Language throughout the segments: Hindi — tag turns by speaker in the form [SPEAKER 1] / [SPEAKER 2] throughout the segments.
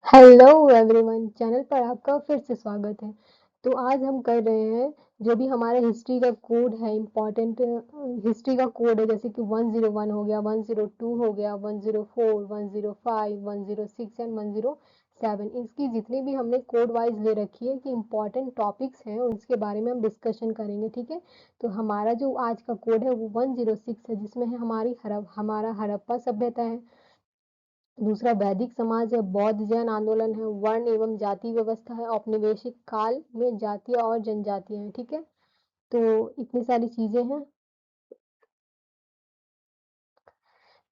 [SPEAKER 1] हेलो एवरीवन, चैनल पर आपका फिर से स्वागत है। तो आज हम कर रहे हैं जो भी हमारा हिस्ट्री का कोड है, इम्पोर्टेंट हिस्ट्री का कोड है, जैसे कि 101 हो गया, 102 हो गया, 104, 105, 106 एंड 107। इसकी जितनी भी हमने कोड वाइज ले रखी है कि इम्पोर्टेंट टॉपिक्स हैं उसके बारे में हम डिस्कशन करेंगे, ठीक है। तो हमारा जो आज का कोड है वो 106 है, जिसमें है हमारा हड़प्पा सभ्यता है। दूसरा वैदिक समाज है, बौद्ध जैन आंदोलन है, वर्ण एवं जाति व्यवस्था है, औपनिवेशिक काल में जातियां और जनजातियां हैं, ठीक है। तो इतनी सारी चीजें हैं।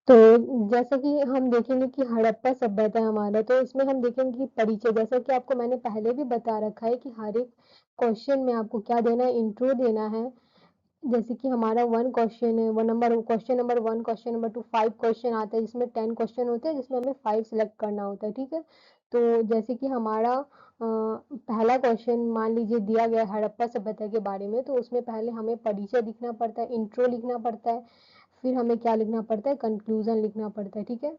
[SPEAKER 1] तो जैसा कि हम देखेंगे कि हड़प्पा सभ्यता है हमारा, तो इसमें हम देखेंगे कि परिचय, जैसा कि आपको मैंने पहले भी बता रखा है कि हर एक क्वेश्चन में आपको क्या देना है, इंट्रो देना है। जैसे कि हमारा वन क्वेश्चन है, one number question number one, question number two, 5 question आता है, जिसमें 10 क्वेश्चन होते हैं, जिसमें हमें 5 सिलेक्ट करना होता है, ठीक है। तो जैसे कि हमारा पहला क्वेश्चन मान लीजिए दिया गया है हड़प्पा सभ्यता के बारे में, तो उसमें पहले हमें परिचय लिखना पड़ता है, इंट्रो लिखना पड़ता है, फिर हमें क्या लिखना पड़ता है, कंक्लूजन लिखना पड़ता है, ठीक है।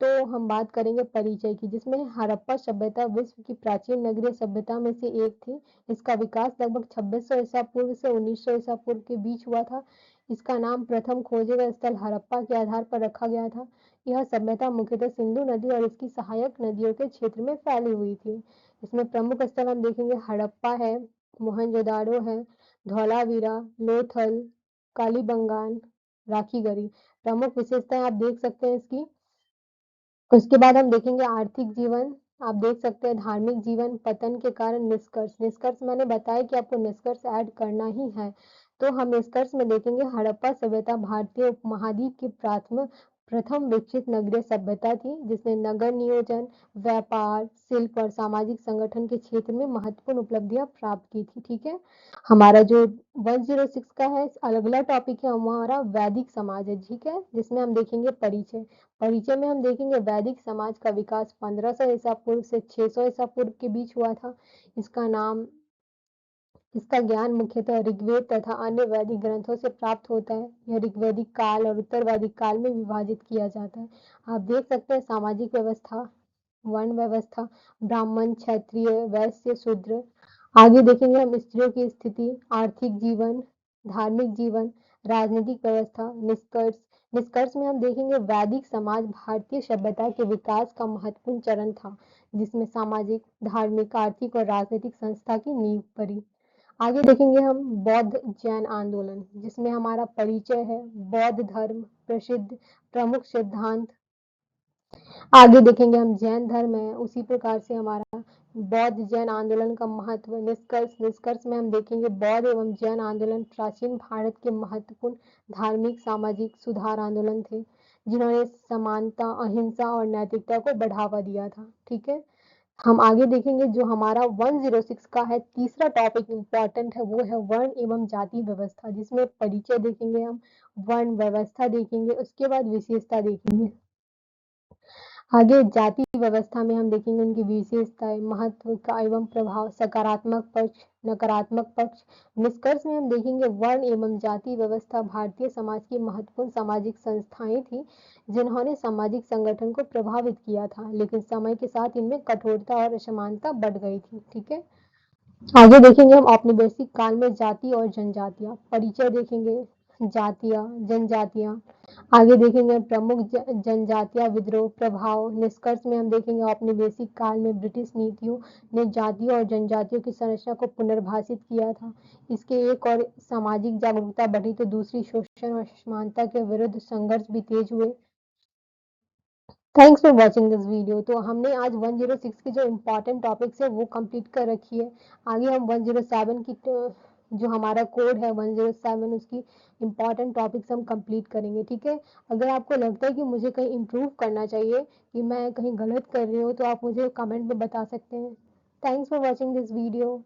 [SPEAKER 1] तो हम बात करेंगे परिचय की, जिसमें हड़प्पा सभ्यता विश्व की प्राचीन नगरीय सभ्यता में से एक थी। इसका विकास लगभग 2600 ईसा पूर्व से 1900 ईसा पूर्व के बीच हुआ था। इसका नाम प्रथम खोजे गए स्थल हड़प्पा के आधार पर रखा गया था। यह सभ्यता मुख्यतः सिंधु नदी और इसकी सहायक नदियों के क्षेत्र में फैली हुई थी। इसमें प्रमुख स्थल हम देखेंगे, हड़प्पा है, मोहनजोदाड़ो है, धौलावीरा, लोथल, कालीबंगान, राखीगढ़ी। प्रमुख विशेषताएं आप देख सकते हैं इसकी। उसके बाद हम देखेंगे आर्थिक जीवन। आप देख सकते हैं धार्मिक जीवन, पतन के कारण निष्कर्ष। निष्कर्ष मैंने बताया कि आपको निष्कर्ष ऐड करना ही है। तो हम निष्कर्ष में देखेंगे हड़प्पा सभ्यता भारतीय उपमहाद्वीप की प्रथम विकसित नगरीय सभ्यता थी, जिसने नगर नियोजन, व्यापार, शिल्प और सामाजिक संगठन के क्षेत्र में महत्वपूर्ण उपलब्धियां प्राप्त की थी, ठीक है। हमारा जो 106 का है अगला टॉपिक है हमारा वैदिक समाज है, ठीक है, जिसमें हम देखेंगे परिचय। परिचय में हम देखेंगे वैदिक समाज का विकास 1500 ईसा पूर्व से 600 ईसा पूर्व के बीच हुआ था। इसका नाम इसका ज्ञान मुख्यतः ऋग्वेद तथा अन्य वैदिक ग्रंथों से प्राप्त होता है। यह ऋग्वैदिक काल और उत्तर वैदिक काल में विभाजित किया जाता है। आप देख सकते हैं सामाजिक व्यवस्था, वर्ण व्यवस्था, ब्राह्मण, क्षत्रिय, वैश्य, शूद्र। आगे देखेंगे हम स्त्रियों की स्थिति, आर्थिक जीवन, धार्मिक जीवन, राजनीतिक व्यवस्था, निष्कर्ष। निष्कर्ष में हम देखेंगे वैदिक समाज भारतीय सभ्यता के विकास का महत्वपूर्ण चरण था, जिसमें सामाजिक, धार्मिक, आर्थिक और राजनीतिक संस्था की नींव पड़ी। आगे देखेंगे हम बौद्ध जैन आंदोलन, जिसमें हमारा परिचय है बौद्ध धर्म, प्रसिद्ध प्रमुख सिद्धांत। आगे देखेंगे हम जैन धर्म है, उसी प्रकार से हमारा बौद्ध जैन आंदोलन का महत्व। निष्कर्ष में हम देखेंगे बौद्ध एवं जैन आंदोलन प्राचीन भारत के महत्वपूर्ण धार्मिक सामाजिक सुधार आंदोलन थे, जिन्होंने समानता, अहिंसा और नैतिकता को बढ़ावा दिया था, ठीक है। हम आगे देखेंगे जो हमारा 106 का है तीसरा टॉपिक इम्पोर्टेंट है, वो है वर्ण एवं जाति व्यवस्था, जिसमें परिचय देखेंगे हम, वर्ण व्यवस्था देखेंगे, उसके बाद विशेषता देखेंगे। आगे जाति व्यवस्था में हम देखेंगे उनकी विशेषताएं, महत्व का एवं प्रभाव, सकारात्मक पक्ष, नकारात्मक पक्ष। निष्कर्ष में हम देखेंगे वर्ण एवं जाति व्यवस्था भारतीय समाज की महत्वपूर्ण सामाजिक संस्थाएं थी, जिन्होंने सामाजिक संगठन को प्रभावित किया था, लेकिन समय के साथ इनमें कठोरता और असमानता बढ़ गई थी, ठीक है। आगे देखेंगे हम औपनिवेशिक काल में जाति और जनजातियां। परिचय देखेंगे, जातियां, जनजातियां। आगे देखेंगे प्रमुख जनजातीय विद्रोह प्रभाव। निष्कर्ष में हम देखेंगे औपनिवेशिक काल में ब्रिटिश नीतियों ने जातियों और जनजातियों की संरचना को पुनर्भाषित किया था। इसके एक और सामाजिक जागरूकता बढ़ी तो दूसरी शोषण और असमानता के विरुद्ध संघर्ष भी तेज हुए। Thanks for watching this video. तो हमने आज 106 की जो इम्पोर्टेंट टॉपिक्स है वो कंप्लीट कर रखी है। आगे हम 107 की जो हमारा कोड है 107 उसकी इम्पोर्टेंट टॉपिक्स हम कंप्लीट करेंगे, ठीक है। अगर आपको लगता है कि मुझे कहीं इम्प्रूव करना चाहिए, कि मैं कहीं गलत कर रही हूँ, तो आप मुझे कमेंट में बता सकते हैं। Thanks for watching this video.